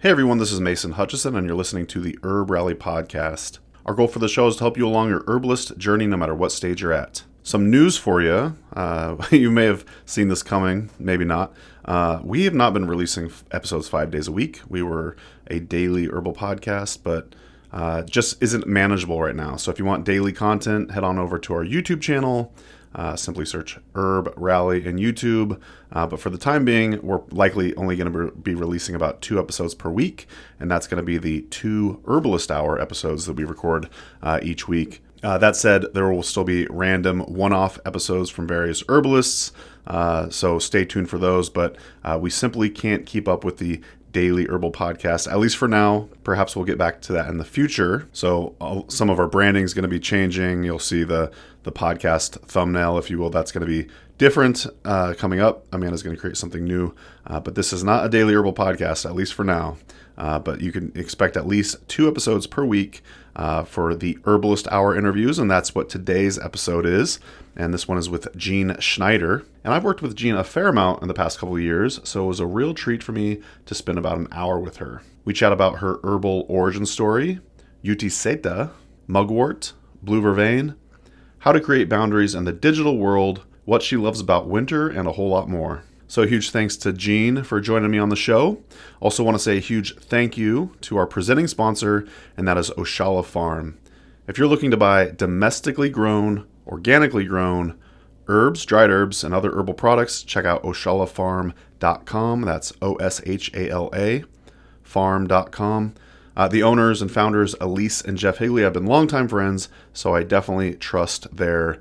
Hey everyone, this is Mason Hutchison, and you're listening to the Herb Rally Podcast. Our goal for the show is to help you along your herbalist journey no matter what stage you're at. Some news for you. You may have seen this coming, maybe not. We have not been releasing episodes 5 days a week. We were a daily herbal podcast, but just isn't manageable right now. So if you want daily content, head on over to our YouTube channel. Simply search Herb Rally in YouTube. But for the time being, we're likely only going to be releasing about 2 episodes per week. And that's going to be the 2 Herbalist Hour episodes that we record each week. That said, there will still be random one-off episodes from various herbalists. So stay tuned for those. But we simply can't keep up with the daily herbal podcast, at least for now. Perhaps we'll get back to that in the future. So some of our branding is going to be changing. You'll see the podcast thumbnail, if you will. That's going to be different coming up. Amanda's going to create something new. But this is not a daily herbal podcast, at least for now. But you can expect at least 2 episodes per week for the Herbalist Hour interviews, and that's what today's episode is. And this one is with Jean Schneider. And I've worked with Jean a fair amount in the past couple of years, so it was a real treat for me to spend about an hour with her. We chat about her herbal origin story, utiseta, mugwort, blue vervain, how to create boundaries in the digital world, what she loves about winter, and a whole lot more. So a huge thanks to Jean for joining me on the show. Also want to say a huge thank you to our presenting sponsor, and that is Oshala Farm. If you're looking to buy domestically grown, organically grown herbs, dried herbs, and other herbal products, check out oshalafarm.com. That's O-S-H-A-L-A farm.com. The owners and founders, Elise and Jeff Higley, have been longtime friends, so I definitely trust their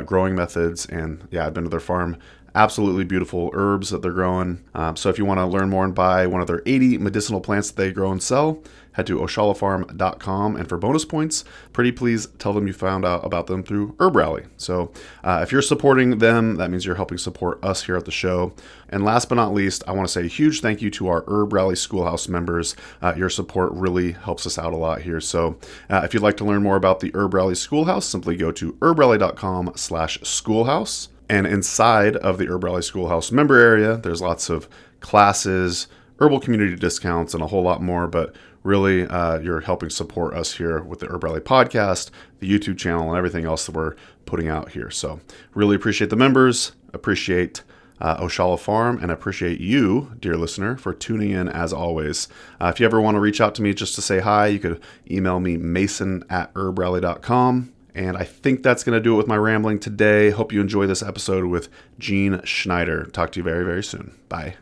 growing methods. And yeah, I've been to their farm. Absolutely beautiful herbs that they're growing. So if you want to learn more and buy one of their 80 medicinal plants that they grow and sell, head to oshalafarm.com. And for bonus points, pretty please tell them you found out about them through Herb Rally. So if you're supporting them, that means you're helping support us here at the show. And last but not least, I want to say a huge thank you to our Herb Rally Schoolhouse members. Your support really helps us out a lot here. So if you'd like to learn more about the Herb Rally Schoolhouse, simply go to herbrally.com/schoolhouse. And inside of the Herb Rally Schoolhouse member area, there's lots of classes, herbal community discounts, and a whole lot more. But really, you're helping support us here with the Herb Rally podcast, the YouTube channel, and everything else that we're putting out here. So really appreciate the members, appreciate Oshala Farm, and appreciate you, dear listener, for tuning in as always. If you ever want to reach out to me just to say hi, you could email me mason@herbrally.com. And I think that's going to do it with my rambling today. Hope you enjoy this episode with Jean Schneider. Talk to you very, very soon. Bye.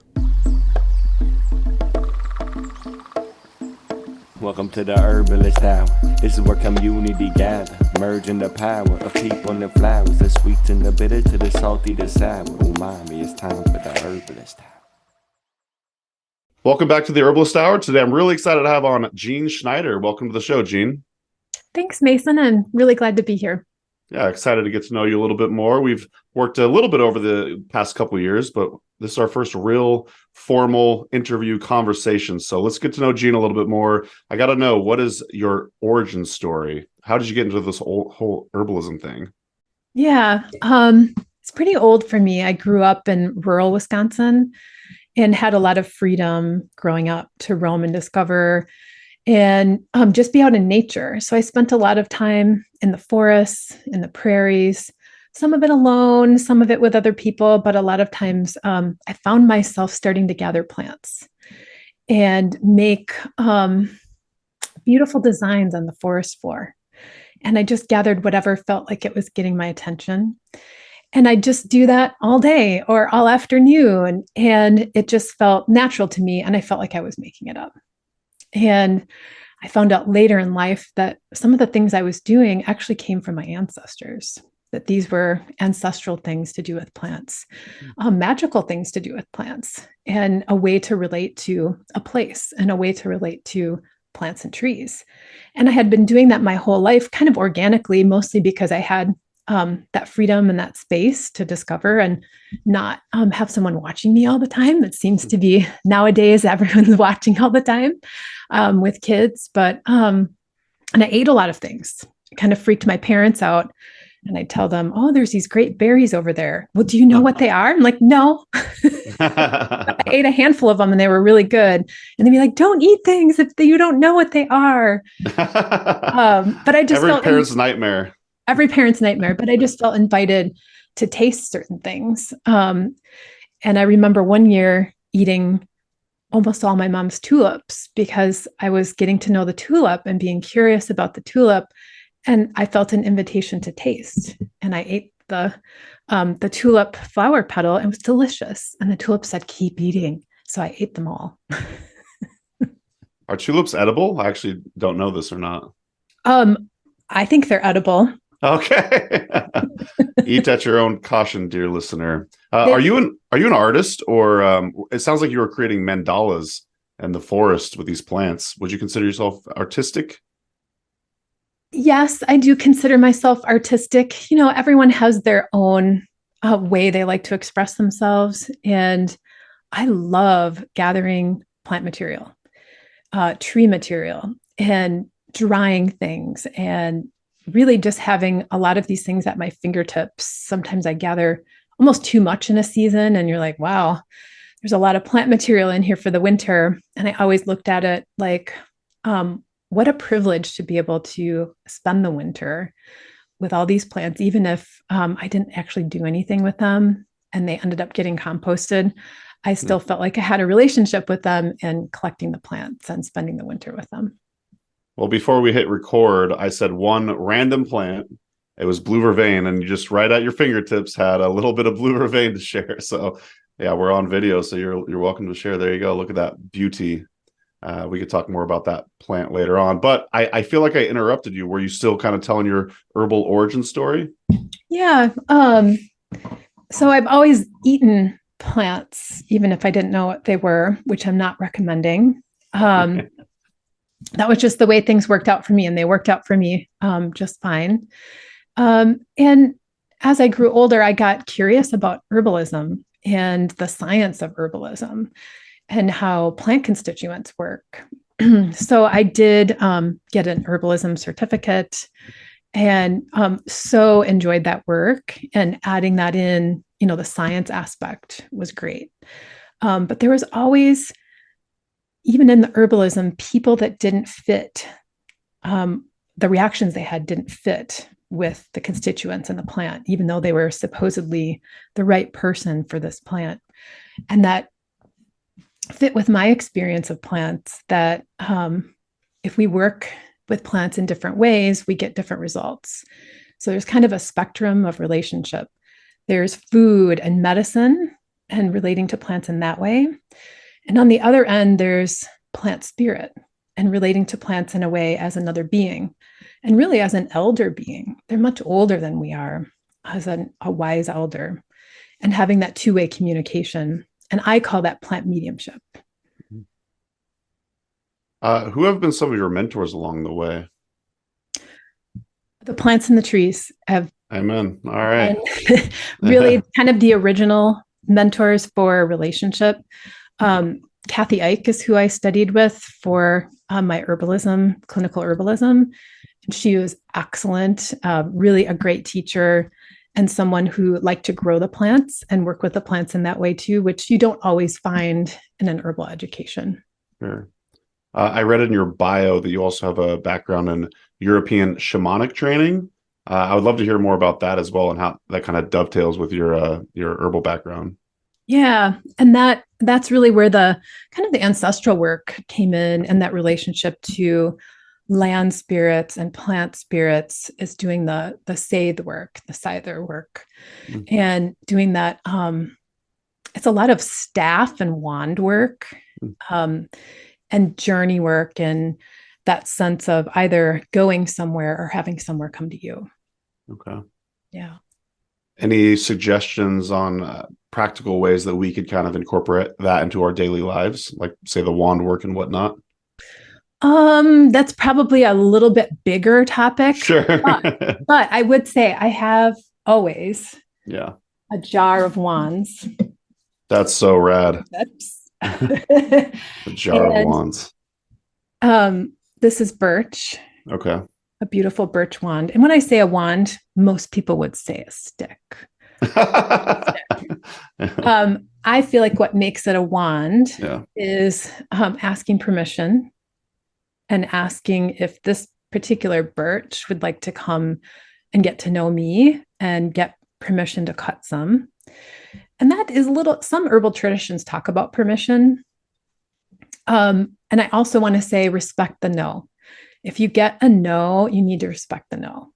Welcome to the Herbalist Hour. This is where community gather, merging the power of people and flowers, the sweet and the bitter to the salty, the sour. Umami, it's time for the Herbalist Hour. Welcome back to the Herbalist Hour. Today I'm really excited to have on Jean Schneider. Welcome to the show, Jean. Thanks, Mason. I'm really glad to be here. Yeah, excited to get to know you a little bit more. We've worked a little bit over the past couple of years, but this is our first real formal interview conversation. So let's get to know Jean a little bit more. I got to know, what is your origin story? How did you get into this whole herbalism thing? Yeah, it's pretty old for me. I grew up in rural Wisconsin and had a lot of freedom growing up to roam and discover and just be out in nature. So I spent a lot of time in the forests, in the prairies, some of it alone, some of it with other people, but a lot of times I found myself starting to gather plants and make beautiful designs on the forest floor. And I just gathered whatever felt like it was getting my attention. And I just do that all day or all afternoon. And it just felt natural to me. And I felt like I was making it up. And I found out later in life that some of the things I was doing actually came from my ancestors, that these were ancestral things to do with plants, magical things to do with plants, and a way to relate to a place and a way to relate to plants and trees. And I had been doing that my whole life, kind of organically, mostly because I had that freedom and that space to discover and not have someone watching me all the time. That seems to be nowadays, everyone's watching all the time with kids. But, and I ate a lot of things. It kind of freaked my parents out And I tell them, oh, there's these great berries over there. Well, do you know what they are? I'm like, no. I ate a handful of them and they were really good. And they'd be like, don't eat things if you don't know what they are. But I just every parent's nightmare. Every parent's nightmare. But I just felt invited to taste certain things. And I remember one year eating almost all my mom's tulips because I was getting to know the tulip and being curious about the tulip. And I felt an invitation to taste. And I ate the tulip flower petal. And it was delicious. And the tulip said, keep eating. So I ate them all. Are tulips edible? I actually don't know this or not. I think they're edible. Okay. Eat at your own caution, dear listener. Are you an artist, or it sounds like you were creating mandalas in the forest with these plants? Would you consider yourself artistic? Yes, I do consider myself artistic. Everyone has their own way they like to express themselves. And I love gathering plant material, tree material, and drying things, and really just having a lot of these things at my fingertips. Sometimes I gather almost too much in a season, and you're like, wow, there's a lot of plant material in here for the winter. And I always looked at it like, what a privilege to be able to spend the winter with all these plants, even if I didn't actually do anything with them and they ended up getting composted. I still felt like I had a relationship with them and collecting the plants and spending the winter with them. Well, before we hit record, I said one random plant. It was blue vervain, and you just right at your fingertips had a little bit of blue vervain to share. So yeah, we're on video, so you're welcome to share. There you go. Look at that beauty. We could talk more about that plant later on, but I feel like I interrupted you. Were you still kind of telling your herbal origin story? Yeah. So I've always eaten plants, even if I didn't know what they were, which I'm not recommending. That was just the way things worked out for me, and they worked out for me just fine. And as I grew older, I got curious about herbalism and the science of herbalism and how plant constituents work. So I did get an herbalism certificate, and so enjoyed that work, and adding that in, the science aspect was great. But there was always, even in the herbalism, people that didn't fit, the reactions they had didn't fit with the constituents in the plant, even though they were supposedly the right person for this plant. And that fit with my experience of plants, that if we work with plants in different ways, we get different results. So there's kind of a spectrum of relationship. There's food and medicine and relating to plants in that way. And on the other end, there's plant spirit and relating to plants in a way as another being, and really as an elder being. They're much older than we are, as a wise elder, and having that two-way communication. And I call that plant mediumship. Who have been some of your mentors along the way? The plants and the trees have. Amen. All right. Really kind of the original mentors for relationship. Kathy Ike is who I studied with for my herbalism, clinical herbalism. She was excellent, really a great teacher, and someone who liked to grow the plants and work with the plants in that way too, which you don't always find in an herbal education. Sure. I read in your bio that you also have a background in European shamanic training. I would love to hear more about that as well, and how that kind of dovetails with your herbal background. Yeah, and that's really where the kind of the ancestral work came in, and that relationship to land spirits and plant spirits is doing the Seidr work, the Seidr work, and doing that. It's a lot of staff and wand work, and journey work, and that sense of either going somewhere or having somewhere come to you. Okay. Yeah. Any suggestions on practical ways that we could kind of incorporate that into our daily lives, like say the wand work and whatnot? That's probably a little bit bigger topic. Sure. But I would say I have always a jar of wands. That's so rad. A jar of wands. This is birch. Okay. a beautiful birch wand. And when I say a wand, most people would say a stick. I feel like what makes it a wand is asking permission and asking if this particular birch would like to come and get to know me and get permission to cut some. And that is some herbal traditions talk about permission. And I also want to say respect the no. If you get a no, you need to respect the no.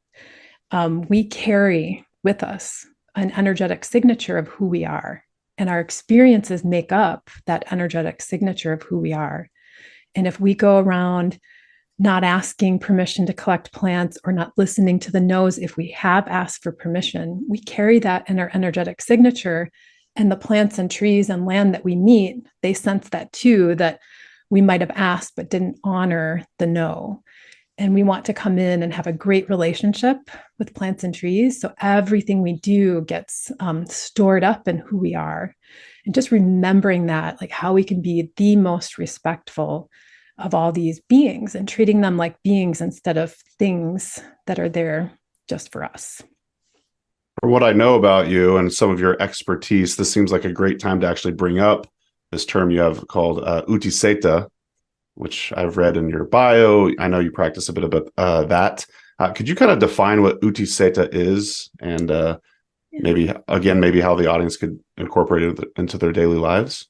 We carry with us an energetic signature of who we are, and our experiences make up that energetic signature of who we are. And if we go around not asking permission to collect plants or not listening to the no's, if we have asked for permission, we carry that in our energetic signature. And the plants and trees and land that we meet, they sense that too, that we might have asked but didn't honor the no. And we want to come in and have a great relationship with plants and trees. So everything we do gets stored up in who we are. And just remembering that, like how we can be the most respectful of all these beings and treating them like beings instead of things that are there just for us. For what I know about you and some of your expertise, this seems like a great time to actually bring up this term you have called utiseta, which I've read in your bio. I know you practice a bit about that. Could you kind of define what utiseta is and maybe how the audience could incorporate it into their daily lives?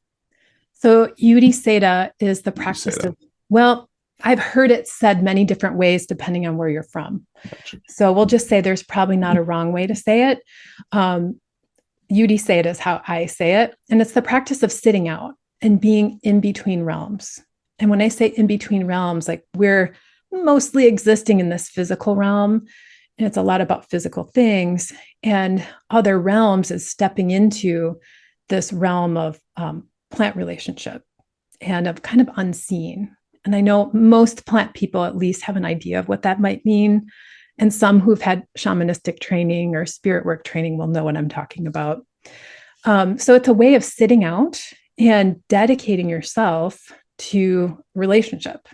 So utiseta is the practice of, well, I've heard it said many different ways depending on where you're from. Gotcha. So we'll just say there's probably not a wrong way to say it. Utiseta is how I say it. And it's the practice of sitting out and being in between realms. And when I say in between realms, like we're mostly existing in this physical realm, and it's a lot about physical things, and other realms is stepping into this realm of plant relationship and of kind of unseen. And I know most plant people at least have an idea of what that might mean. And some who've had shamanistic training or spirit work training will know what I'm talking about. So it's a way of sitting out and dedicating yourself to relationship.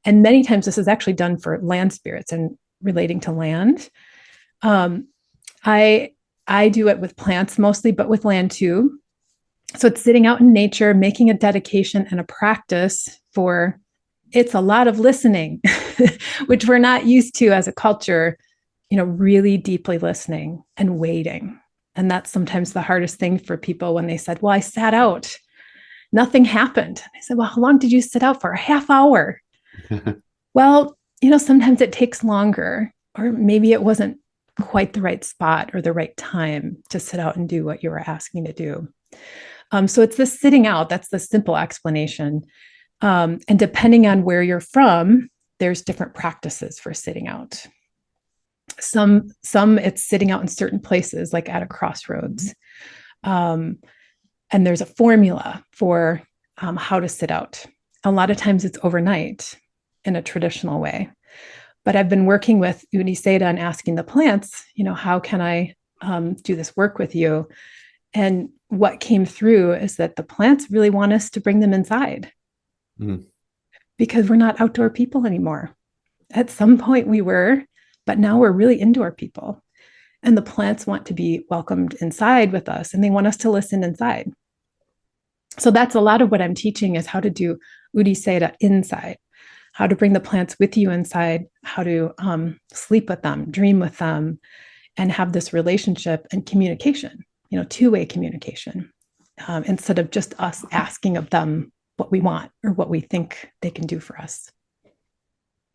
And many times this is actually done for land spirits and relating to land. I do it with plants mostly, but with land too. So it's sitting out in nature, making a dedication and a practice for, it's a lot of listening, which we're not used to as a culture, really deeply listening and waiting. And that's sometimes the hardest thing for people when they said, well, I sat out, nothing happened. I said, well, how long did you sit out for? A half hour. Well, sometimes it takes longer, or maybe it wasn't quite the right spot or the right time to sit out and do what you were asking to do. So it's this sitting out. That's the simple explanation. And depending on where you're from, there's different practices for sitting out. Some it's sitting out in certain places, like at a crossroads. And there's a formula for how to sit out. A lot of times it's overnight in a traditional way. But I've been working with utiseta and asking the plants, how can I do this work with you? And what came through is that the plants really want us to bring them inside because we're not outdoor people anymore. At some point we were, but now we're really indoor people. And the plants want to be welcomed inside with us, and they want us to listen inside. So that's a lot of what I'm teaching, is how to do utiseta inside, how to bring the plants with you inside, how to sleep with them, dream with them, and have this relationship and communication, two-way communication, instead of just us asking of them what we want or what we think they can do for us.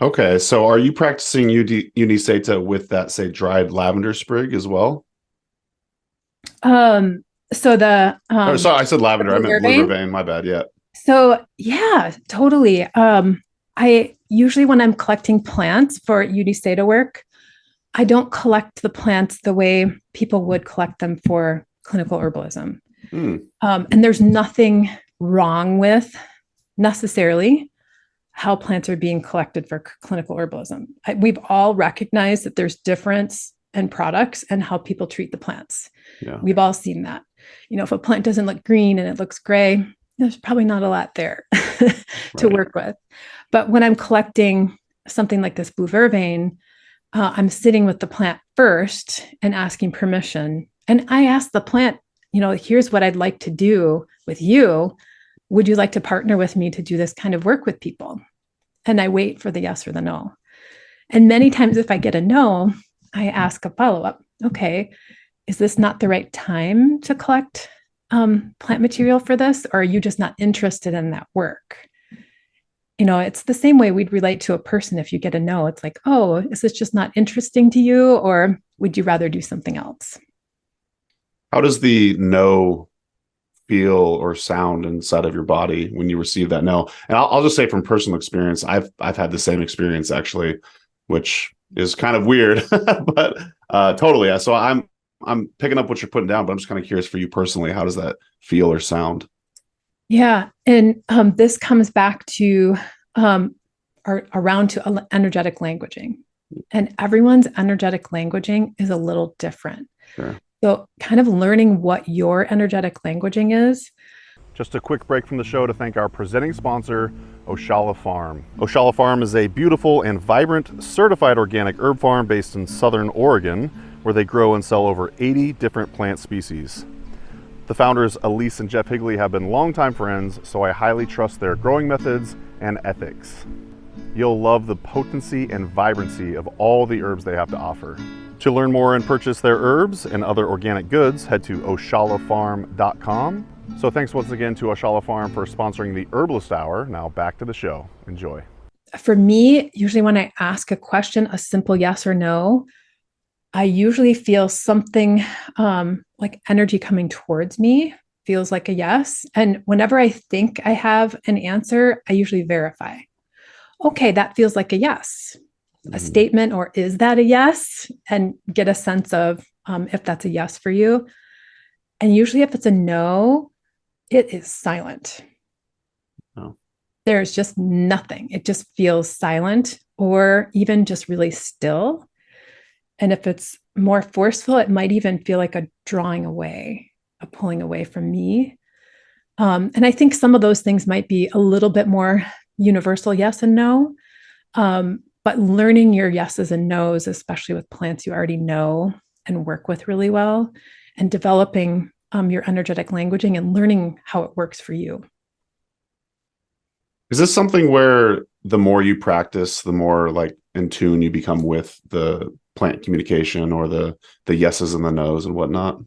Okay, so are you practicing utiseta with that, say, dried lavender sprig as well? So the sorry, I said lavender. I meant blue vervain. vervain. My bad. Yeah. So yeah, totally. I usually, when I'm collecting plants for utiseta work, I don't collect the plants the way people would collect them for clinical herbalism. And there's nothing wrong with necessarily how plants are being collected for clinical herbalism. We've all recognized that there's difference in products and how people treat the plants. Yeah. We've all seen that. If a plant doesn't look green and it looks gray, there's probably not a lot there to work with. But when I'm collecting something like this blue vervain, I'm sitting with the plant first and asking permission. And I ask the plant, here's what I'd like to do with you. Would you like to partner with me to do this kind of work with people? And I wait for the yes or the no. And many times if I get a no, I ask a follow-up. Okay, is this not the right time to collect plant material for this? Or are you just not interested in that work? It's the same way we'd relate to a person. If you get a no, it's like, oh, is this just not interesting to you? Or would you rather do something else? How does the no feel or sound inside of your body when you receive that no? And I'll just say from personal experience, I've had the same experience actually, which is kind of weird, but totally. So I'm picking up what you're putting down, but I'm just kind of curious for you personally, how does that feel or sound? Yeah. And this comes back to around to energetic languaging. And everyone's energetic languaging is a little different. Sure. So kind of learning what your energetic languaging is. Just a quick break from the show to thank our presenting sponsor, Oshala Farm. Oshala Farm is a beautiful and vibrant certified organic herb farm based in Southern Oregon, where they grow and sell over 80 different plant species. The founders, Elise and Jeff Higley, have been longtime friends, so I highly trust their growing methods and ethics. You'll love the potency and vibrancy of all the herbs they have to offer. To learn more and purchase their herbs and other organic goods, head to oshalafarm.com. So thanks once again to Oshala Farm for sponsoring the Herbalist Hour. Now back to the show. Enjoy. For me, usually when I ask a question, a simple yes or no, I usually feel something like energy coming towards me, feels like a yes. And whenever I think I have an answer, I usually verify. Okay, that feels like a yes, a statement, or is that a yes? And get a sense of if that's a yes for you. And usually if it's a no, it is silent. Oh. There's just nothing. It just feels silent or even just really still. And if it's more forceful, it might even feel like a drawing away, a pulling away from me. And I think some of those things might be a little bit more universal yes and no. But learning your yeses and nos, especially with plants you already know and work with really well, and developing your energetic languaging and learning how it works for you. Is this something where the more you practice, the more like in tune you become with the plant communication or the yeses and the nos and whatnot?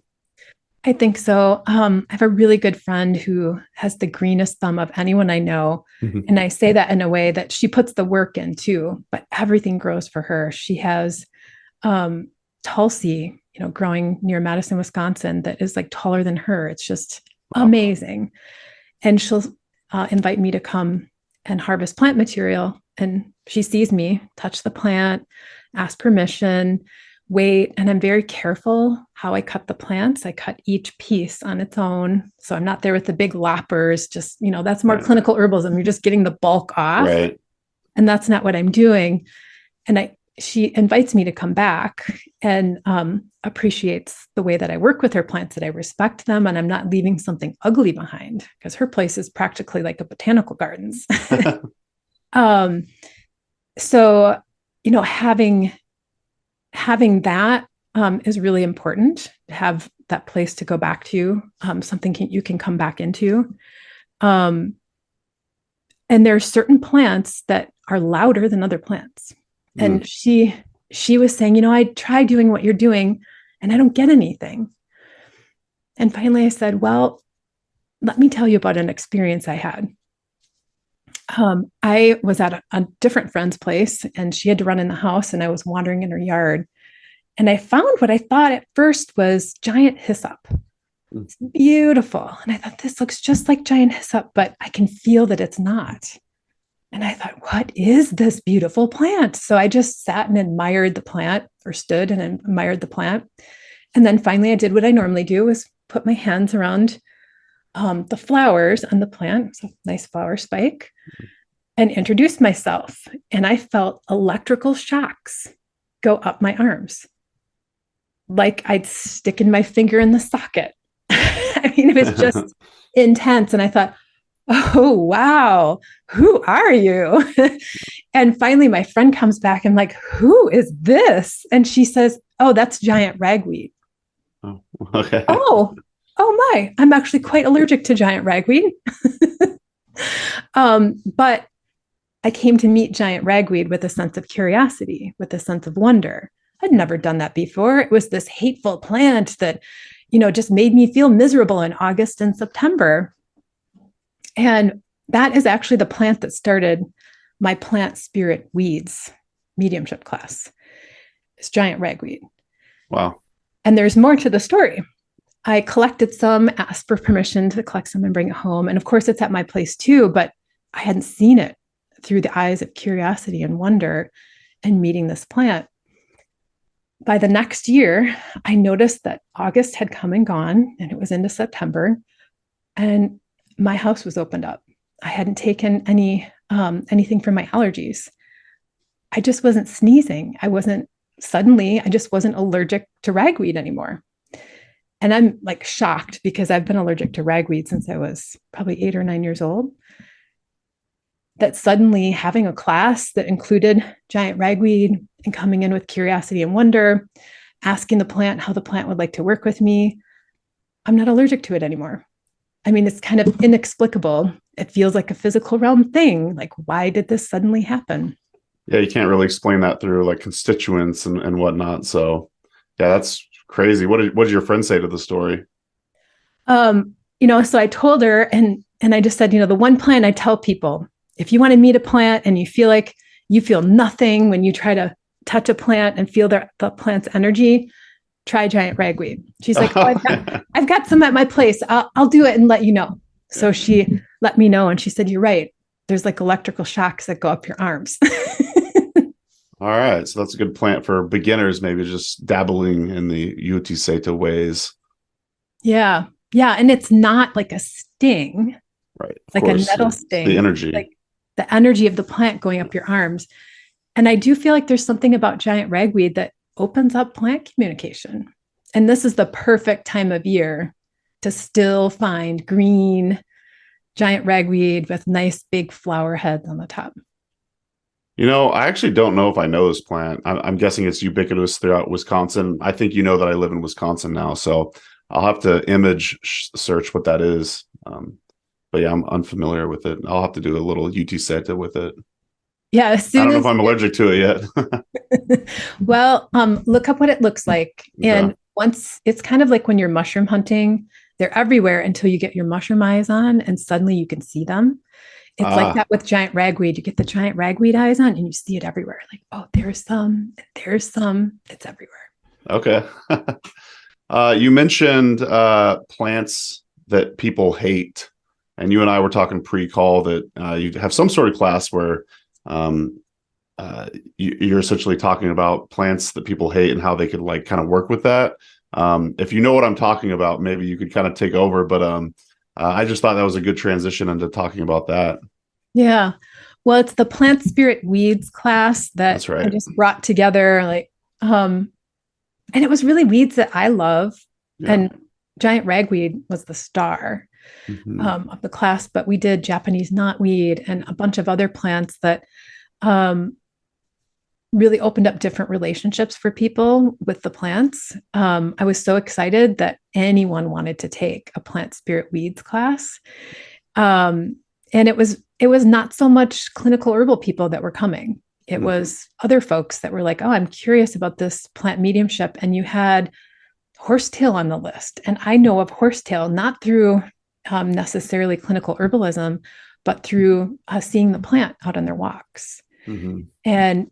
I think so. I have a really good friend who has the greenest thumb of anyone I know. And I say that in a way that she puts the work in too, but everything grows for her. She has Tulsi, growing near Madison, Wisconsin, that is like taller than her. It's just amazing. And she'll invite me to come and harvest plant material. And she sees me touch the plant, ask permission, wait. And I'm very careful how I cut the plants. I cut each piece on its own. So I'm not there with the big loppers, just, that's more clinical herbalism. You're just getting the bulk off. Right. And that's not what I'm doing. And she invites me to come back and appreciates the way that I work with her plants, that I respect them, and I'm not leaving something ugly behind, because her place is practically like a botanical gardens. So, having that is really important, to have that place to go back to, something you can come back into. And there are certain plants that are louder than other plants. And she was saying, I try doing what you're doing and I don't get anything. And finally I said, well, let me tell you about an experience I had. I was at a different friend's place and she had to run in the house, and I was wandering in her yard. And I found what I thought at first was giant hyssop. It's beautiful. And I thought, this looks just like giant hyssop, but I can feel that it's not. And I thought, what is this beautiful plant? So I just sat and admired the plant, or stood and admired the plant. And then finally I did what I normally do, was put my hands around the flowers on the plant, so nice flower spike, and introduced myself. And I felt electrical shocks go up my arms, like I'd sticking my finger in the socket. I mean, it was just intense. And I thought, oh, wow, who are you? And finally, my friend comes back and like, who is this? And she says, oh, that's giant ragweed. Oh, okay. Oh my, I'm actually quite allergic to giant ragweed. But I came to meet giant ragweed with a sense of curiosity, with a sense of wonder. I'd never done that before. It was this hateful plant that, just made me feel miserable in August and September. And that is actually the plant that started my plant spirit weeds mediumship class. It's giant ragweed. Wow. And there's more to the story. I collected some, asked for permission to collect some and bring it home. And of course, it's at my place too, but I hadn't seen it through the eyes of curiosity and wonder and meeting this plant. By the next year, I noticed that August had come and gone, and it was into September, and my house was opened up. I hadn't taken anything for my allergies. I just wasn't sneezing. I just wasn't allergic to ragweed anymore. And I'm like shocked because I've been allergic to ragweed since I was probably 8 or 9 years old. That suddenly having a class that included giant ragweed and coming in with curiosity and wonder, asking the plant how the plant would like to work with me, I'm not allergic to it anymore. I mean, it's kind of inexplicable. It feels like a physical realm thing. Like, why did this suddenly happen? Yeah, you can't really explain that through like constituents and whatnot. So yeah, that's crazy. What did your friend say to the story? So I told her and I just said, the one plant I tell people, if you want to meet a plant and you feel like you feel nothing when you try to touch a plant and feel the plant's energy, try giant ragweed. She's like, oh, I've got some at my place. I'll do it and let you know. So she let me know. And she said, you're right. There's like electrical shocks that go up your arms. All right. So that's a good plant for beginners, maybe just dabbling in the utiseta ways. Yeah. Yeah. And it's not like a sting. Right. Like a nettle sting. The energy. Like the energy of the plant going up your arms. And I do feel like there's something about giant ragweed that opens up plant communication. And this is the perfect time of year to still find green giant ragweed with nice big flower heads on the top. I actually don't know if I know this plant. I'm guessing it's ubiquitous throughout Wisconsin. I think that I live in Wisconsin now, so I'll have to image search what that is. But yeah, I'm unfamiliar with it. I'll have to do a little utiseta with it. Yeah, I don't know if I'm allergic to it yet. Well, look up what it looks like. And once it's kind of like when you're mushroom hunting, they're everywhere until you get your mushroom eyes on and suddenly you can see them. It's like that with giant ragweed. You get the giant ragweed eyes on and you see it everywhere. Like, oh, there's some, it's everywhere. Okay. You mentioned plants that people hate. And you and I were talking pre-call that you have some sort of class where you're essentially talking about plants that people hate and how they could like kind of work with that. If you know what I'm talking about, maybe you could kind of take over. But I just thought that was a good transition into talking about that. Yeah. Well, it's the plant spirit weeds class that That's right. I just brought together. And it was really weeds that I love. Yeah. And giant ragweed was the star. Of the class, but we did Japanese knotweed and a bunch of other plants that really opened up different relationships for people with the plants. I was so excited that anyone wanted to take a plant spirit weeds class. And it was not so much clinical herbal people that were coming. It was other folks that were like, oh, I'm curious about this plant mediumship. And you had horsetail on the list. And I know of horsetail, not through necessarily clinical herbalism, but through seeing the plant out on their walks. And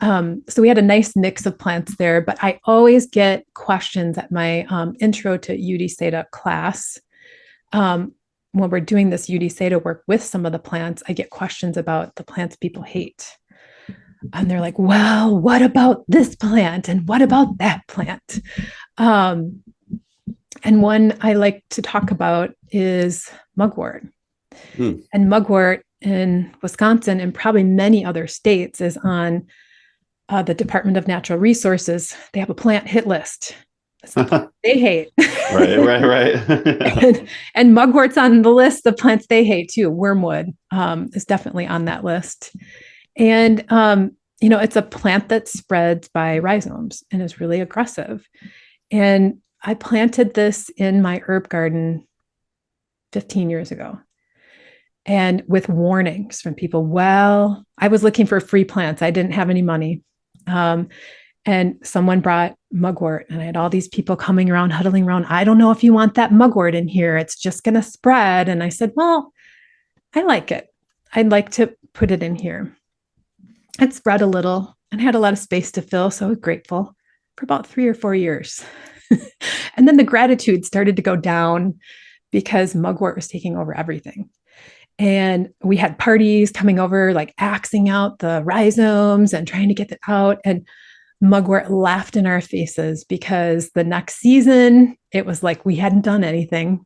so we had a nice mix of plants there, but I always get questions at my intro to utiseta class. When we're doing this utiseta work with some of the plants, I get questions about the plants people hate. And they're like, well, what about this plant? And what about that plant? And one I like to talk about is mugwort. And mugwort in Wisconsin and probably many other states is on the Department of Natural Resources. They have a plant hit list. They hate. Right. and mugwort's on the list of plants they hate too. Wormwood is definitely on that list. And, it's a plant that spreads by rhizomes and is really aggressive. And I planted this in my herb garden 15 years ago. And with warnings from people, well, I was looking for free plants. I didn't have any money. And someone brought mugwort, and I had all these people coming around, huddling around. I don't know if you want that mugwort in here. It's just going to spread. And I said, well, I like it. I'd like to put it in here. It spread a little and had a lot of space to fill. So I was grateful for about 3 or 4 years. And then the gratitude started to go down because mugwort was taking over everything. And we had parties coming over, like axing out the rhizomes and trying to get it out. And mugwort laughed in our faces because the next season, it was like we hadn't done anything.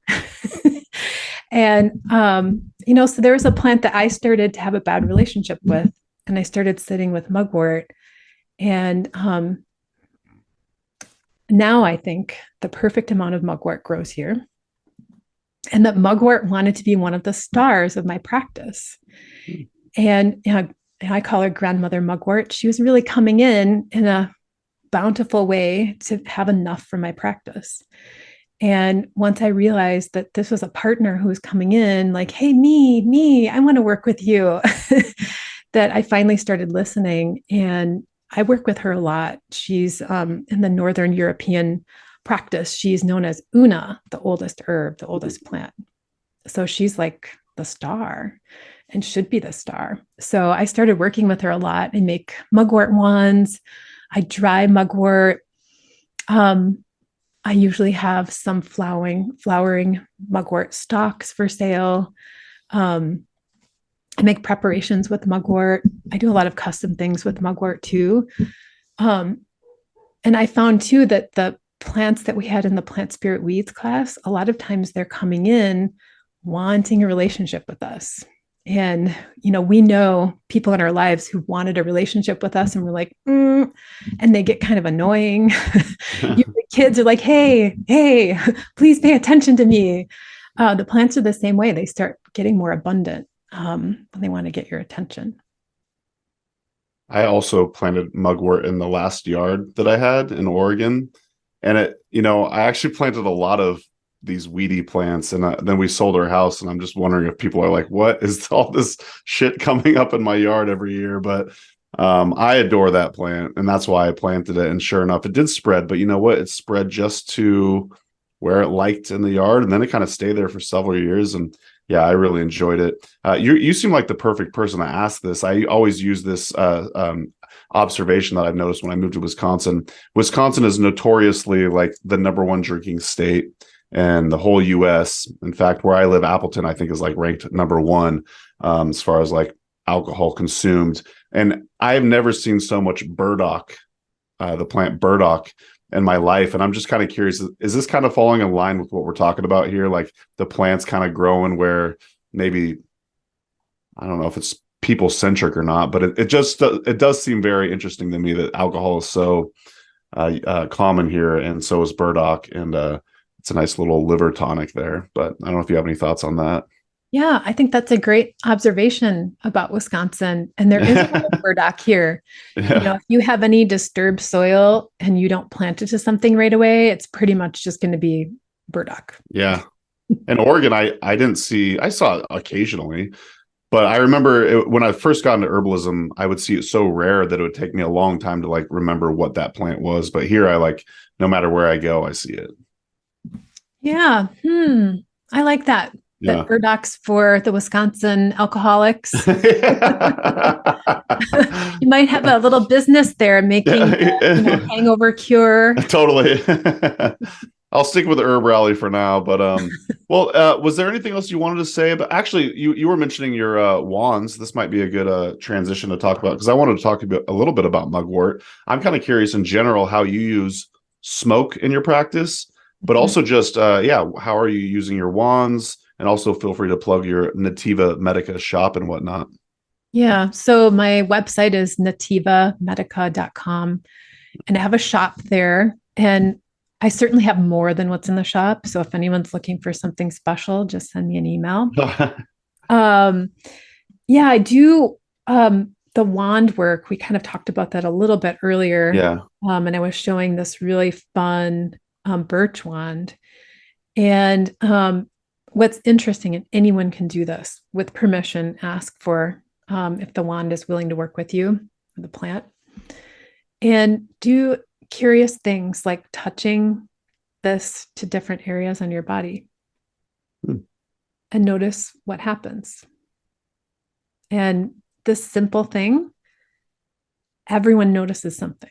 And, so there was a plant that I started to have a bad relationship with, and I started sitting with mugwort. And now I think the perfect amount of mugwort grows here. And that mugwort wanted to be one of the stars of my practice. And I call her grandmother mugwort. She was really coming in a bountiful way to have enough for my practice. And once I realized that this was a partner who was coming in like, hey, me, I want to work with you, that I finally started listening. And I work with her a lot. She's in the Northern European practice. She's known as Una, the oldest herb, the oldest plant. So she's like the star and should be the star. So I started working with her a lot. I make mugwort wands. I dry mugwort. I usually have some flowering mugwort stalks for sale. I make preparations with mugwort. I do a lot of custom things with mugwort too. And I found too that the plants that we had in the plant spirit weeds class, a lot of times they're coming in wanting a relationship with us. And, we know people in our lives who wanted a relationship with us and we're like, and they get kind of annoying. The kids are like, hey, please pay attention to me. The plants are the same way. They start getting more abundant when they want to get your attention. I also planted mugwort in the last yard that I had in Oregon. And I actually planted a lot of these weedy plants, and then we sold our house, and I'm just wondering if people are like, what is all this shit coming up in my yard every year? But I adore that plant, and that's why I planted it. And sure enough, it did spread, but you know what? It spread just to where it liked in the yard, and then it kind of stayed there for several years. And yeah, I really enjoyed it. You seem like the perfect person to ask this. I always use this observation that I've noticed when I moved to Wisconsin. Wisconsin is notoriously like the #1 drinking state in the whole US. In fact, where I live, Appleton, I think is like ranked #1 as far as like alcohol consumed. And I've never seen so much burdock, the plant burdock, in my life. And I'm just kind of curious, is this kind of falling in line with what we're talking about here? Like the plants kind of growing where maybe, I don't know if it's people centric or not, but it does seem very interesting to me that alcohol is so common here, and so is burdock, and it's a nice little liver tonic there. But I don't know if you have any thoughts on that. Yeah, I think that's a great observation about Wisconsin. And there is a lot of burdock here. Yeah. If you have any disturbed soil and you don't plant it to something right away, it's pretty much just going to be burdock. Yeah. In Oregon, I saw it occasionally, but I remember when I first got into herbalism, I would see it so rare that it would take me a long time to like remember what that plant was. But here no matter where I go, I see it. Yeah. I like that. Yeah. That burdock's for the Wisconsin alcoholics. You might have a little business there making hangover cure. Totally. I'll stick with the herb rally for now, but was there anything else you wanted to say about? Actually, you were mentioning your wands. This might be a good transition to talk about, because I wanted to talk a little bit about mugwort. I'm kind of curious in general how you use smoke in your practice, but also just how are you using your wands? And also feel free to plug your Nativa Medica shop and whatnot. Yeah. So my website is nativamedica.com, and I have a shop there, and I certainly have more than what's in the shop. So if anyone's looking for something special, just send me an email. I do the wand work, we kind of talked about that a little bit earlier. Yeah. And I was showing this really fun birch wand. And what's interesting, and anyone can do this with permission, ask for if the wand is willing to work with you, the plant, and do curious things like touching this to different areas on your body and notice what happens. And this simple thing, everyone notices something.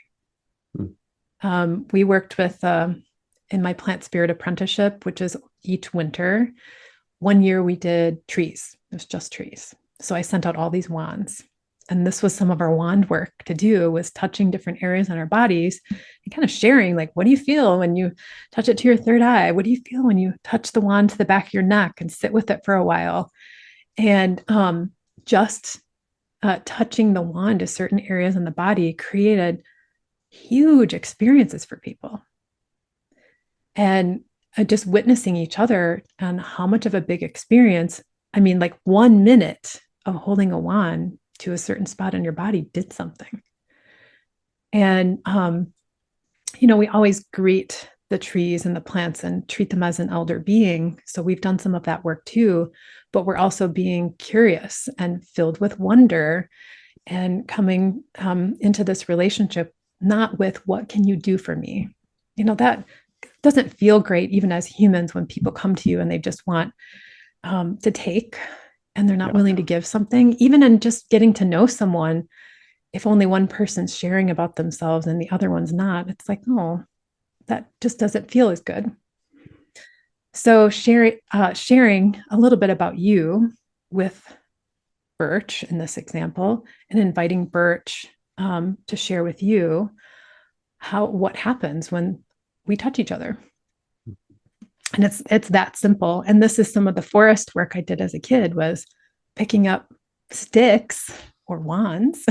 We worked with, in my plant spirit apprenticeship, which is each winter, one year we did trees. It was just trees. So I sent out all these wands. And this was some of our wand work to do, was touching different areas on our bodies and kind of sharing, like, what do you feel when you touch it to your third eye? What do you feel when you touch the wand to the back of your neck and sit with it for a while? And just touching the wand to certain areas in the body created huge experiences for people. And just witnessing each other and how much of a big experience, I mean, like 1 minute of holding a wand to a certain spot in your body did something. And, we always greet the trees and the plants and treat them as an elder being. So we've done some of that work too, but we're also being curious and filled with wonder and coming into this relationship, not with what can you do for me? That doesn't feel great, even as humans, when people come to you and they just want to take and they're not willing to give something. Even in just getting to know someone, if only one person's sharing about themselves and the other one's not, it's like, oh, that just doesn't feel as good. So sharing a little bit about you with Birch in this example, and inviting Birch to share with you what happens when we touch each other. And it's that simple. And this is some of the forest work I did as a kid, was picking up sticks or wands,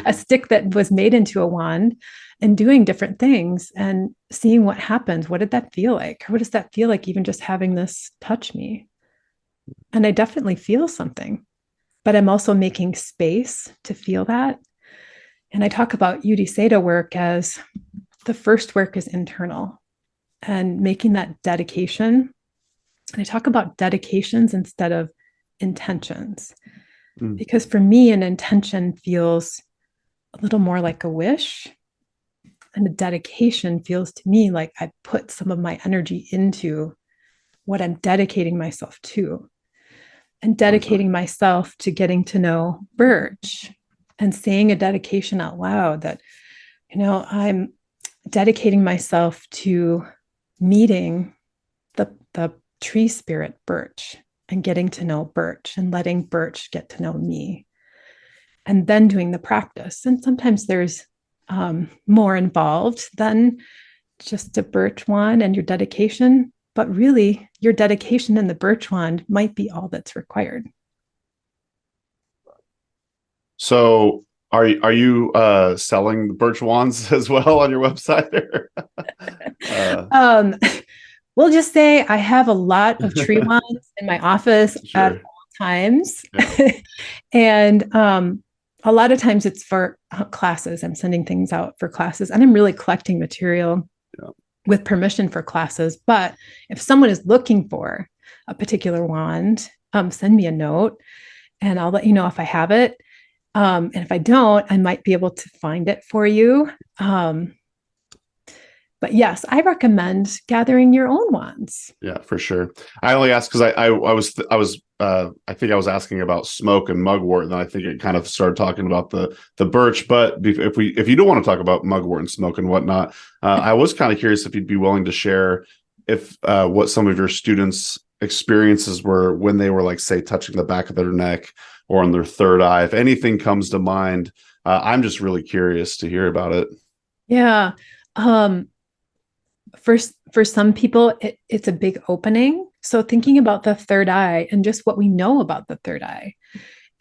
a stick that was made into a wand, and doing different things and seeing what happens. What did that feel like? Or what does that feel like, even just having this touch me? And I definitely feel something, but I'm also making space to feel that. And I talk about utiseta work as the first work is internal and making that dedication. And I talk about dedications instead of intentions, because for me, an intention feels a little more like a wish. And a dedication feels to me like I put some of my energy into what I'm dedicating myself to, and dedicating myself to getting to know Birch, and saying a dedication out loud that, I'm dedicating myself to meeting the tree spirit Birch and getting to know Birch and letting Birch get to know me, and then doing the practice. And sometimes there's more involved than just a birch wand and your dedication, but really your dedication and the birch wand might be all that's required. So are you selling the birch wands as well on your website? We'll just say I have a lot of tree wands in my office at all times. Yeah. And a lot of times it's for classes. I'm sending things out for classes, and I'm really collecting material with permission for classes. But if someone is looking for a particular wand, send me a note and I'll let you know if I have it. And if I don't, I might be able to find it for you. But yes, I recommend gathering your own wands. Yeah, for sure. I only asked because I think I was asking about smoke and mugwort, and then I think it kind of started talking about the birch. But if you don't want to talk about mugwort and smoke and whatnot, I was kind of curious if you'd be willing to share what some of your students' experiences were when they were, like, say, touching the back of their neck or on their third eye. If anything comes to mind, I'm just really curious to hear about it. Yeah. For some people, it's a big opening. So thinking about the third eye and just what we know about the third eye,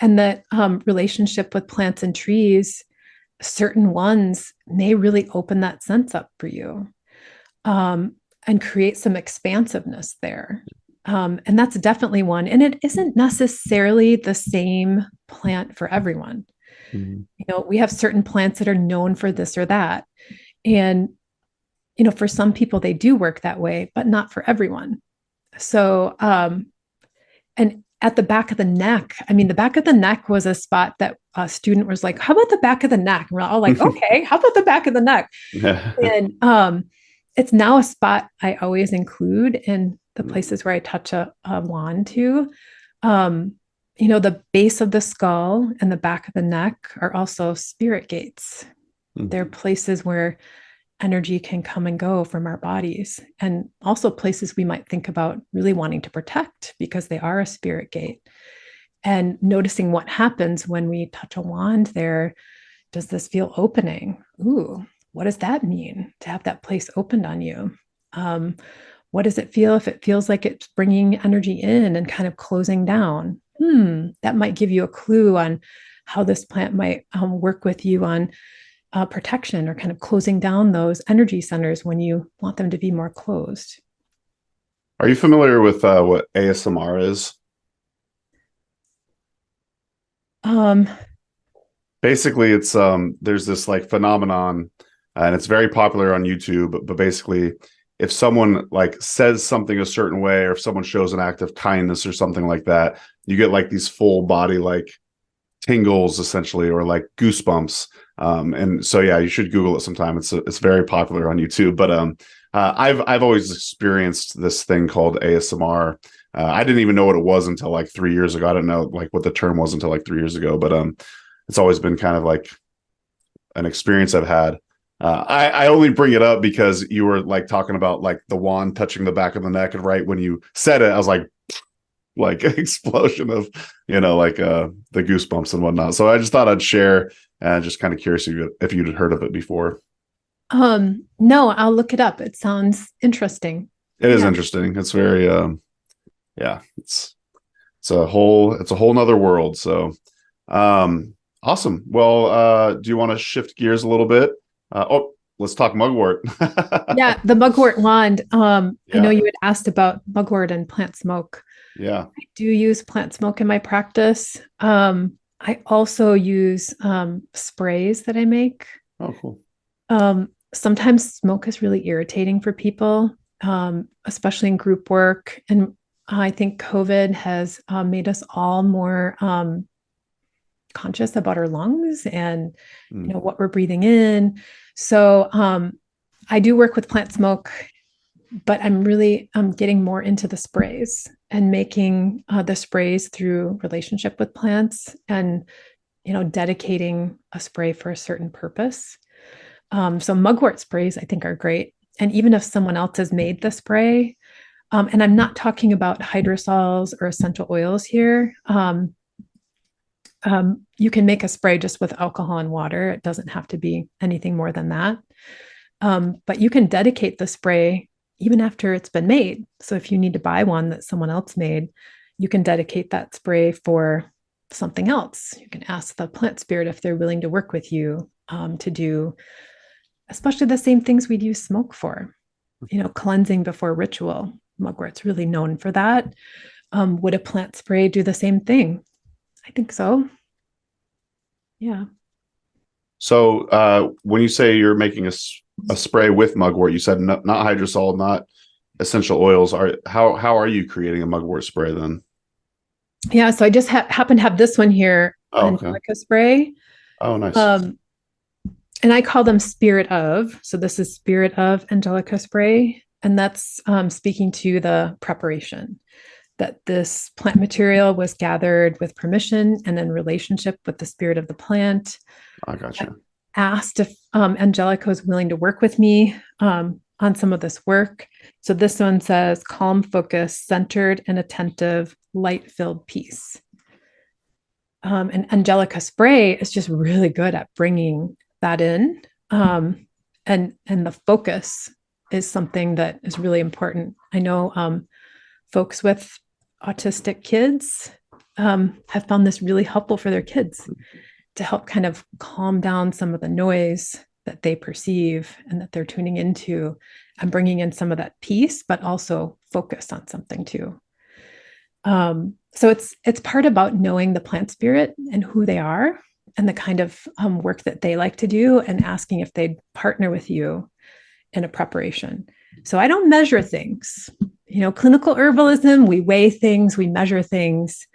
and that relationship with plants and trees, certain ones may really open that sense up for you, and create some expansiveness there. And that's definitely one. And it isn't necessarily the same plant for everyone. Mhm. We have certain plants that are known for this or that. And, for some people, they do work that way, but not for everyone. So, and at the back of the neck, the back of the neck was a spot that a student was like, how about the back of the neck? And we're all like, okay, how about the back of the neck? And it's now a spot I always include in the places where I touch a wand to. The base of the skull and the back of the neck are also spirit gates. They're places where energy can come and go from our bodies, and also places we might think about really wanting to protect because they are a spirit gate. And noticing what happens when we touch a wand there. Does this feel opening? Ooh, what does that mean to have that place opened on you? What does it feel if it feels like it's bringing energy in and kind of closing down? That might give you a clue on how this plant might work with you on protection, or kind of closing down those energy centers when you want them to be more closed. Are you familiar with what ASMR is? Um, Basically, it's there's this like phenomenon, and it's very popular on YouTube. But basically, if someone like says something a certain way, or if someone shows an act of kindness or something like that, you get like these full body like tingles essentially, or like goosebumps. And so yeah, you should Google it sometime. It's very popular on YouTube. But I've always experienced this thing called ASMR. I didn't even know what it was until like 3 years ago. I didn't know like what the term was until like 3 years ago. But it's always been kind of like an experience I've had. I only bring it up because you were like talking about like the wand touching the back of the neck, and right when you said it, I was like explosion of like the goosebumps and whatnot. So I just thought I'd share, and just kind of curious if you'd heard of it before. No, I'll look it up. It sounds interesting. It is interesting. It's very yeah, it's a whole nother world. So awesome. Well, do you want to shift gears a little bit? Let's talk mugwort. Yeah, the mugwort wand. I know Yeah. you had asked about mugwort and plant smoke. Yeah. I do use plant smoke in my practice. I also use sprays that I make. Oh, cool. Sometimes smoke is really irritating for people, especially in group work. And I think COVID has made us all more conscious about our lungs and what we're breathing in. So I do work with plant smoke, but I'm really getting more into the sprays and making the sprays through relationship with plants, and dedicating a spray for a certain purpose. So mugwort sprays I think are great. And even if someone else has made the spray, and I'm not talking about hydrosols or essential oils here. You can make a spray just with alcohol and water. It doesn't have to be anything more than that. But you can dedicate the spray even after it's been made. So if you need to buy one that someone else made, you can dedicate that spray for something else. You can ask the plant spirit if they're willing to work with you to do, especially the same things we'd use smoke for. Cleansing before ritual. Mugwort's really known for that. Would a plant spray do the same thing? I think so. Yeah. So when you say you're making a spray with mugwort, you said not hydrosol, not essential oils. How are you creating a mugwort spray then? Yeah. So I just happen to have this one here, Oh, okay. Angelica spray. Oh, nice. And I call them spirit of. So this is spirit of Angelica spray. And that's speaking to the preparation, that this plant material was gathered with permission and in relationship with the spirit of the plant. I gotcha. I asked if Angelica was willing to work with me on some of this work. So this one says calm, focused, centered, and attentive, light-filled peace. And Angelica spray is just really good at bringing that in. And the focus is something that is really important. I know folks with autistic kids have found this really helpful for their kids to help kind of calm down some of the noise that they perceive and that they're tuning into, and bringing in some of that peace, but also focus on something too. So it's part about knowing the plant spirit and who they are, and the kind of work that they like to do, and asking if they'd partner with you in a preparation. So I don't measure things. Clinical herbalism, we weigh things, we measure things.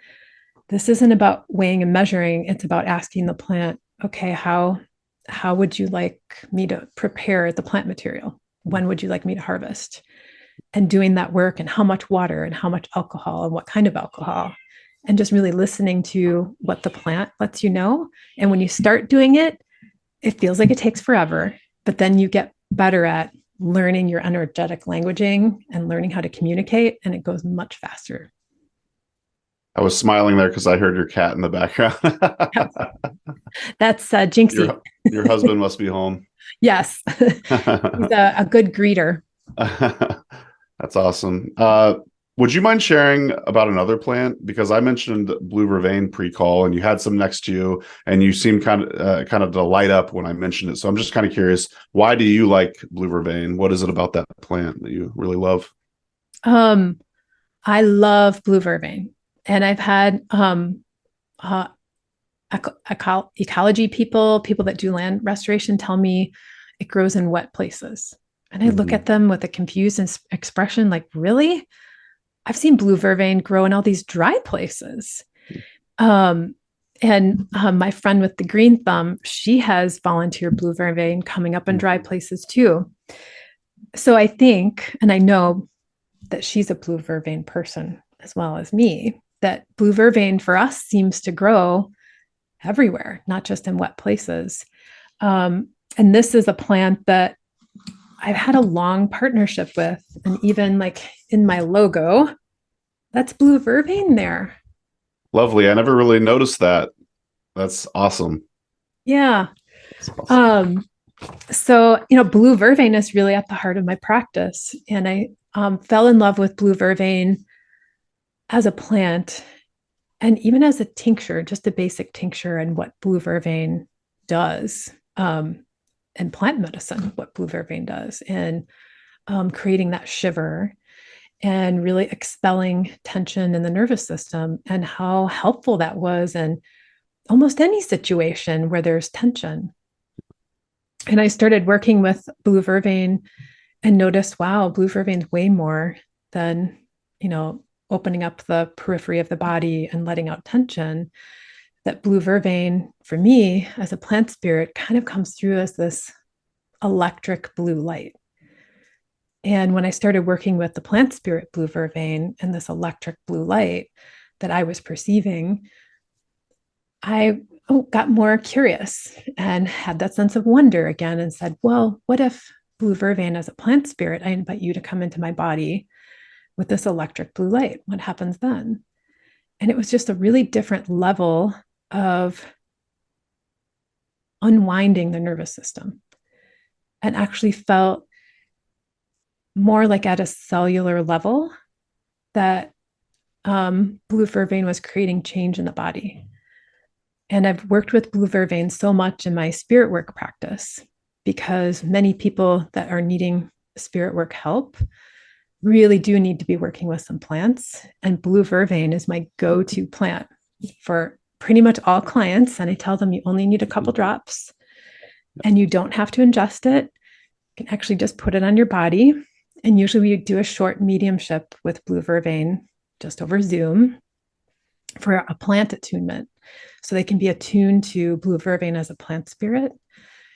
This isn't about weighing and measuring. It's about asking the plant, okay, how would you like me to prepare the plant material? When would you like me to harvest? And doing that work, and how much water and how much alcohol and what kind of alcohol, and just really listening to what the plant lets you know. And when you start doing it, it feels like it takes forever, but then you get better at learning your energetic languaging and learning how to communicate, and it goes much faster. I was smiling there because I heard your cat in the background. That's Jinxie. Your husband must be home. Yes. He's a good greeter. That's awesome. Would you mind sharing about another plant? Because I mentioned blue vervain pre-call, and you had some next to you, and you seemed kind of to light up when I mentioned it. So I'm just kind of curious, why do you like blue vervain? What is it about that plant that you really love? I love blue vervain, and I've had ecology people that do land restoration tell me it grows in wet places. And I look at them with a confused expression, like, really? I've seen blue vervain grow in all these dry places. And my friend with the green thumb, she has volunteer blue vervain coming up in dry places too. So I think, and I know that she's a blue vervain person as well as me, that blue vervain for us seems to grow everywhere, not just in wet places. And this is a plant that I've had a long partnership with, and even like in my logo, that's blue vervain there. Lovely. I never really noticed that. That's awesome. Yeah. That's awesome. So, blue vervain is really at the heart of my practice. And I fell in love with blue vervain as a plant, and even as a tincture, just a basic tincture, and what blue vervain does. And plant medicine, what blue vervain does, and creating that shiver and really expelling tension in the nervous system, and how helpful that was in almost any situation where there's tension. And I started working with blue vervain and noticed, wow, blue vervain's way more than, opening up the periphery of the body and letting out tension. That blue vervain, for me as a plant spirit, kind of comes through as this electric blue light. And when I started working with the plant spirit blue vervain and this electric blue light that I was perceiving, I got more curious and had that sense of wonder again, and said, well, what if blue vervain as a plant spirit, I invite you to come into my body with this electric blue light? What happens then? And it was just a really different level of unwinding the nervous system, and actually felt more like at a cellular level that blue vervain was creating change in the body. And I've worked with blue vervain so much in my spirit work practice, because many people that are needing spirit work help really do need to be working with some plants. And blue vervain is my go-to plant for pretty much all clients. And I tell them you only need a couple drops, and you don't have to ingest it. You can actually just put it on your body. And usually we do a short mediumship with blue vervain just over Zoom for a plant attunement. So they can be attuned to blue vervain as a plant spirit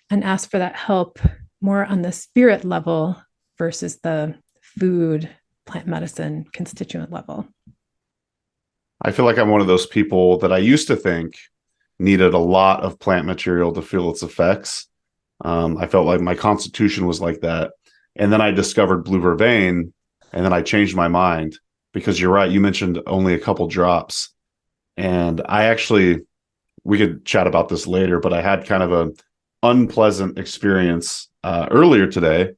and ask for that help more on the spirit level versus the food, plant medicine, constituent level. I feel like I'm one of those people that I used to think needed a lot of plant material to feel its effects. I felt like my constitution was like that. And then I discovered blue vervain, and then I changed my mind, because you're right. You mentioned only a couple drops. And we could chat about this later, but I had kind of an unpleasant experience earlier today.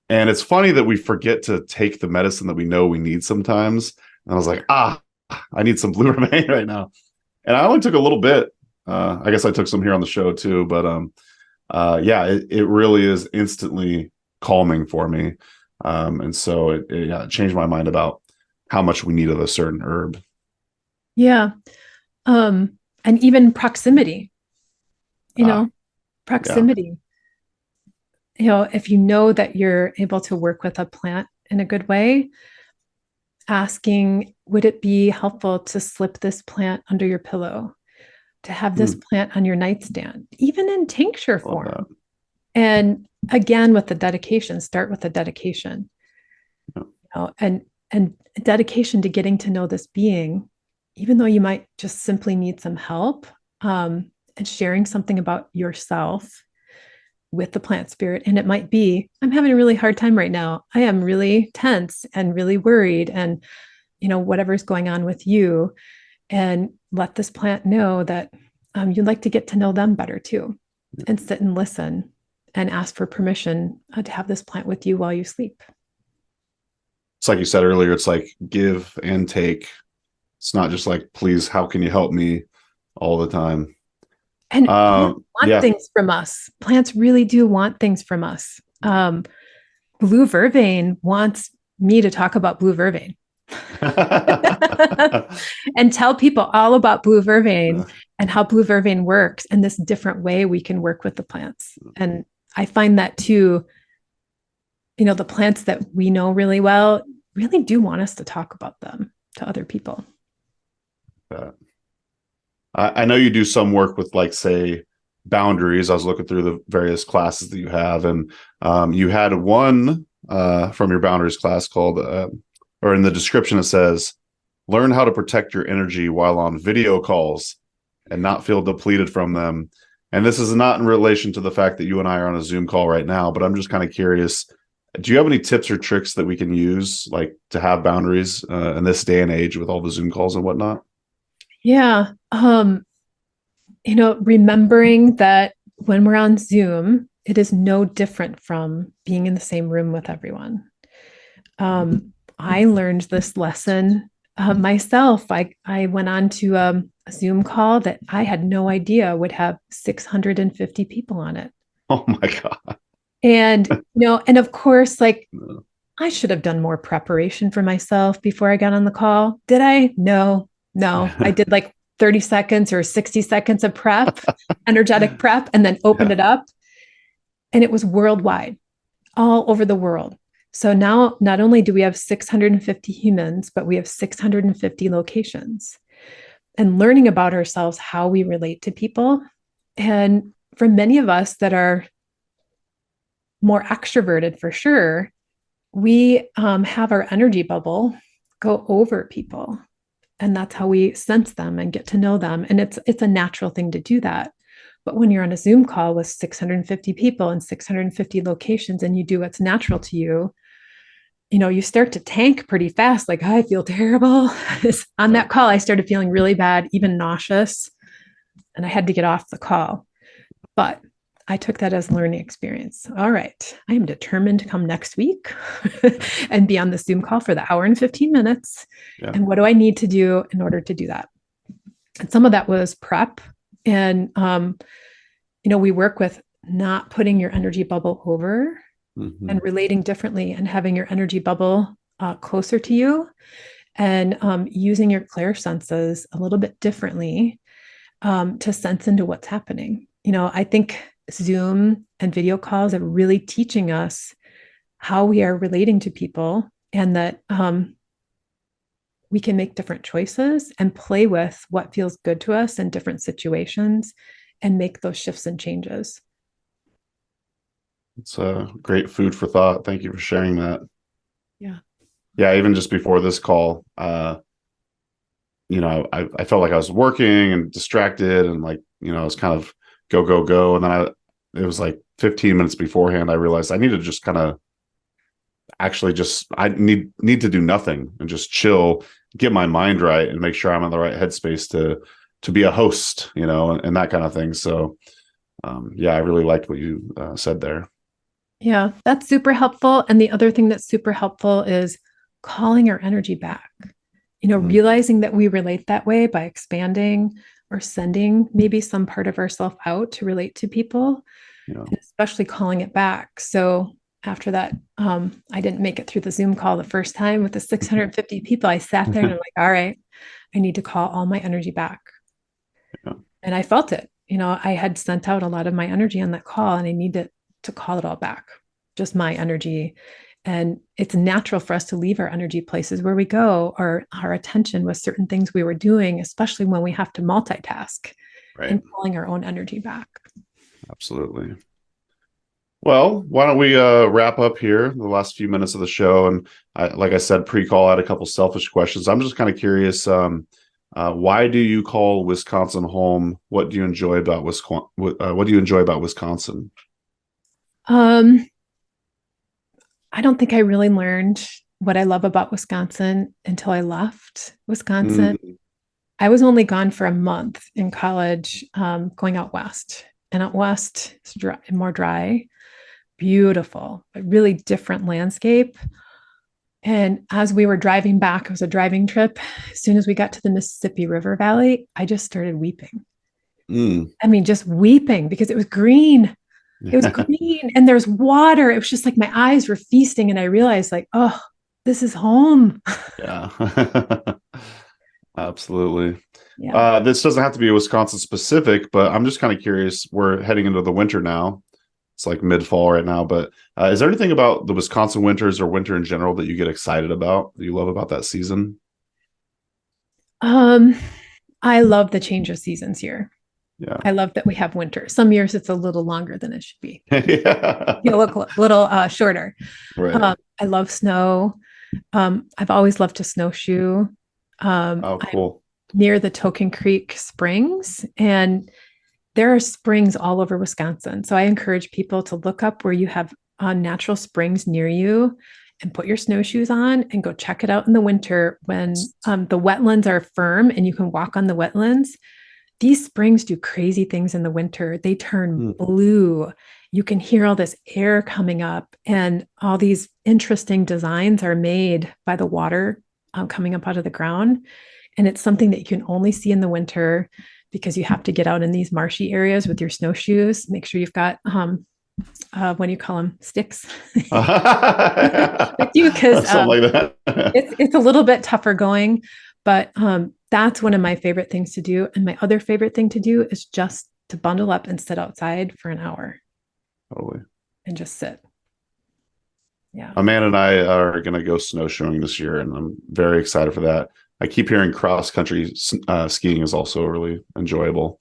And it's funny that we forget to take the medicine that we know we need sometimes. And I was like, I need some blue vervain right now. And I only took a little bit. I guess I took some here on the show too. But it really is instantly calming for me. And so it changed my mind about how much we need of a certain herb. Yeah. And even proximity. you know, Yeah. proximity. You know, if you know that you're able to work with a plant in a good way, asking, would it be helpful to slip this plant under your pillow, to have this plant on your nightstand, even in tincture Love that. form? And again, with the dedication, start with the dedication, Yeah. you know, and dedication to getting to know this being, even though you might just simply need some help, and sharing something about yourself with the plant spirit. And it might be, I'm having a really hard time right now. I am really tense and really worried, and, you know, whatever's going on with you. And let this plant know that you'd like to get to know them better too, and sit and listen and ask for permission to have this plant with you while you sleep. It's like you said earlier, it's like give and take. It's not just like, please, how can you help me all the time? And plants want Yeah. things from us. Plants really do want things from us. Blue vervain wants me to talk about blue vervain and tell people all about blue vervain and how blue vervain works and this different way we can work with the plants. And I find that too, you know, the plants that we know really well really do want us to talk about them to other people. I know you do some work with, like, say, boundaries. I was looking through the various classes that you have, and you had one from your boundaries class called, or in the description it says, learn how to protect your energy while on video calls and not feel depleted from them. And this is not in relation to the fact that you and I are on a Zoom call right now, but I'm just kind of curious. Do you have any tips or tricks that we can use, like, to have boundaries in this day and age with all the Zoom calls and whatnot? Yeah. You know, remembering that when we're on Zoom, it is no different from being in the same room with everyone. I learned this lesson myself. I went on to a Zoom call that I had no idea would have 650 people on it. Oh my God. And, you know, and of course, like, I should have done more preparation for myself before I got on the call. Did I? No. I did like 30 seconds or 60 seconds of prep, energetic prep, and then opened it up. And it was worldwide, all over the world. So now not only do we have 650 humans, but we have 650 locations. And learning about ourselves, how we relate to people. And for many of us that are more extroverted, for sure, we have our energy bubble go over people. And that's how we sense them and get to know them. And it's a natural thing to do that. But when you're on a Zoom call with 650 people and 650 locations and you do what's natural to you, you know, you start to tank pretty fast. Like, I feel terrible. On that call, I started feeling really bad, even nauseous. And I had to get off the call. But I took that as a learning experience. All right, I am determined to come next week and be on the Zoom call for the hour and 15 minutes. Yeah. And what do I need to do in order to do that? And some of that was prep. And, you know, we work with not putting your energy bubble over and relating differently and having your energy bubble closer to you, and using your clairsenses a little bit differently to sense into what's happening. You know, I think Zoom and video calls are really teaching us how we are relating to people, and that we can make different choices and play with what feels good to us in different situations and make those shifts and changes. It's a great food for thought. Thank you for sharing that. Yeah. Yeah. Even just before this call, you know, I felt like I was working and distracted, and, like, you know, I was kind of go. And then it was like 15 minutes beforehand, I realized I needed to just kind of actually just, I need to do nothing and just chill, get my mind right, and make sure I'm in the right headspace to be a host, you know, and that kind of thing. So, yeah, I really liked what you said there. Yeah, that's super helpful. And the other thing that's super helpful is calling our energy back. You know, realizing that we relate that way by expanding or sending maybe some part of ourselves out to relate to people, and especially calling it back. So after that, I didn't make it through the Zoom call the first time with the 650 people. I sat there and I'm like, all right, I need to call all my energy back. And I felt it. I had sent out a lot of my energy on that call and I needed to call it all back, just my energy. And it's natural for us to leave our energy places where we go, or our attention with certain things we were doing, especially when we have to multitask Right. and pulling our own energy back. Absolutely. Well, why don't we wrap up here the last few minutes of the show? And like I said, pre-call, I had a couple selfish questions. I'm just kind of curious. Why do you call Wisconsin home? What do you enjoy about Wisconsin? What do you enjoy about Wisconsin? Um, I don't think I really learned what I love about Wisconsin until I left Wisconsin. Mm, I was only gone for a month in college, going out west. And out west, it's dry, more dry, beautiful, but really different landscape. And as we were driving back, it was a driving trip. As soon as we got to the Mississippi River Valley, I just started weeping. mm. I mean, just weeping because it was green. It was green and there's water. It was just like my eyes were feasting. And I realized, like, oh, this is home. Yeah. Absolutely. Yeah. This doesn't have to be Wisconsin specific, but I'm just kind of curious. We're heading into the winter now. It's like mid-fall right now, but is there anything about the Wisconsin winters or winter in general that you get excited about, that you love about that season? I love the change of seasons here. Yeah. I love that we have winter. Some years it's a little longer than it should be. Yeah. You look a little shorter. Right. I love snow. I've always loved to snowshoe. Oh, I'm cool. near the Token Creek Springs, and there are springs all over Wisconsin. So I encourage people to look up where you have natural springs near you and put your snowshoes on and go check it out in the winter when the wetlands are firm and you can walk on the wetlands. These springs do crazy things in the winter. They turn blue. You can hear all this air coming up, and all these interesting designs are made by the water coming up out of the ground. And it's something that you can only see in the winter because you have to get out in these marshy areas with your snowshoes. Make sure you've got, what do you call them? Sticks. With you, because Something like that. it's a little bit tougher going, but that's one of my favorite things to do. And my other favorite thing to do is just to bundle up and sit outside for an hour Totally. and just sit. Yeah. Amanda and I are going to go snowshoeing this year, and I'm very excited for that. I keep hearing cross country skiing is also really enjoyable.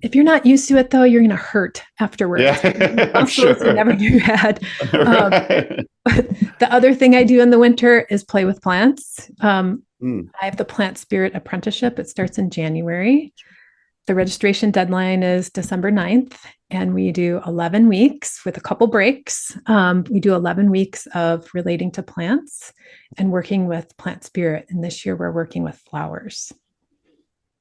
If you're not used to it, though, you're going to hurt afterwards. Yeah, I'm sure. You never knew you had. Right. But the other thing I do in the winter is play with plants. I have the Plant Spirit Apprenticeship. It starts in January. The registration deadline is December 9th, and we do 11 weeks with a couple breaks. We do 11 weeks of relating to plants and working with plant spirit. And this year we're working with flowers.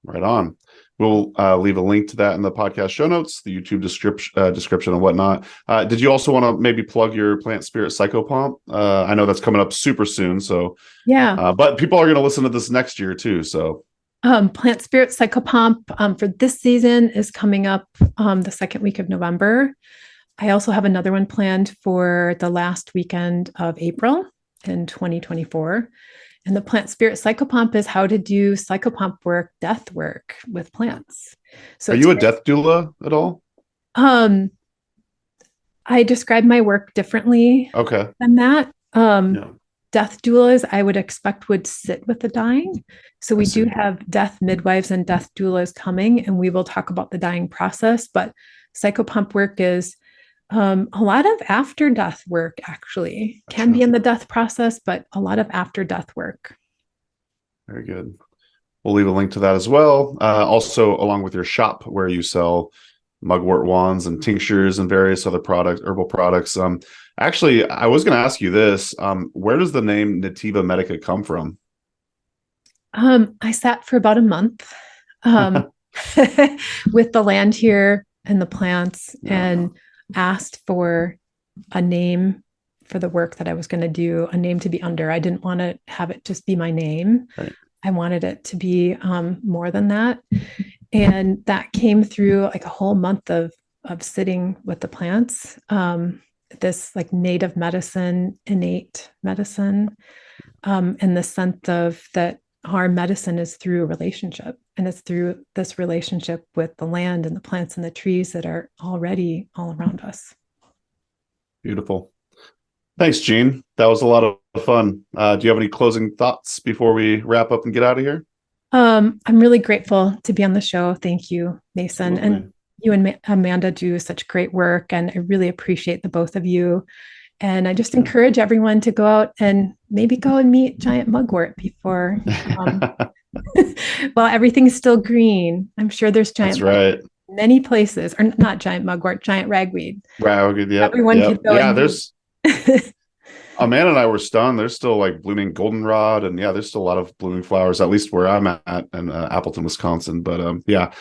Right on. We'll leave a link to that in the podcast show notes, the YouTube description and whatnot. Did you also want to maybe plug your Plant Spirit Psychopomp? I know that's coming up super soon. So yeah, but people are going to listen to this next year too. So Plant Spirit Psychopomp for this season is coming up the second week of November. I also have another one planned for the last weekend of April in 2024. And the Plant Spirit Psychopomp is how to do psychopomp work, death work with plants. So are you a death doula at all? I describe my work differently than that. Yeah. Death doulas, I would expect, would sit with the dying. So we do have death midwives and death doulas coming, and we will talk about the dying process. But psychopomp work is a lot of after death work, actually. Can be in the death process, but a lot of after death work. Very good. We'll leave a link to that as well. Also, along with your shop where you sell mugwort wands and tinctures and various other herbal products. Actually, I was going to ask you this. Where does the name Nativa Medica come from? I sat for about a month with the land here and the plants and asked for a name for the work that I was going to do, a name to be under. I didn't want to have it just be my name. Right. I wanted it to be more than that. And that came through like a whole month of sitting with the plants. This like native medicine, innate medicine, in the sense of that our medicine is through a relationship. And it's through this relationship with the land and the plants and the trees that are already all around us. Beautiful. Thanks, Jean. That was a lot of fun. Do you have any closing thoughts before we wrap up and get out of here? I'm really grateful to be on the show. Thank you, Mason. Absolutely. And you and Amanda do such great work, and I really appreciate the both of you. And I just encourage everyone to go out and maybe go and meet giant mugwort before, well, everything's still green. I'm sure there's giant That's right. many places, or not giant mugwort, giant ragweed. Ragweed, yeah. Everyone could go. Yeah, there's Amanda and I were stunned. There's still like blooming goldenrod, and yeah, there's still a lot of blooming flowers, at least where I'm at in Appleton, Wisconsin. But yeah,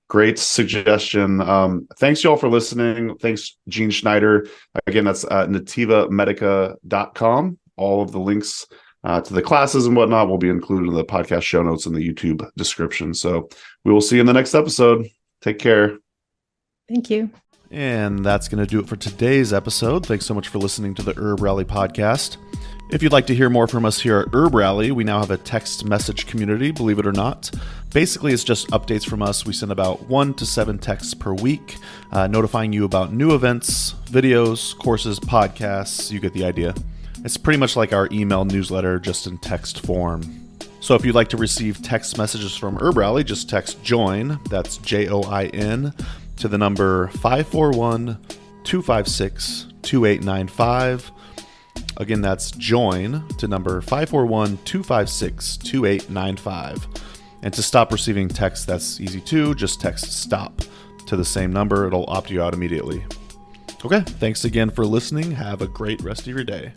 great suggestion. Thanks y'all for listening. Thanks, Jean Schneider. Again, that's nativamedica.com. All of the links to the classes and whatnot will be included in the podcast show notes in the YouTube description. So we will see you in the next episode. Take care. Thank you. And that's going to do it for today's episode. Thanks so much for listening to the Herb Rally podcast. If you'd like to hear more from us here at Herb Rally, we now have a text message community, believe it or not. Basically, it's just updates from us. We send about 1 to 7 texts per week, notifying you about new events, videos, courses, podcasts. You get the idea. It's pretty much like our email newsletter, just in text form. So if you'd like to receive text messages from Herb Rally, just text JOIN, that's JOIN, to the number 541-256-2895. Again, that's JOIN to number 541-256-2895. And to stop receiving texts, that's easy too. Just text STOP to the same number. It'll opt you out immediately. Okay, thanks again for listening. Have a great rest of your day.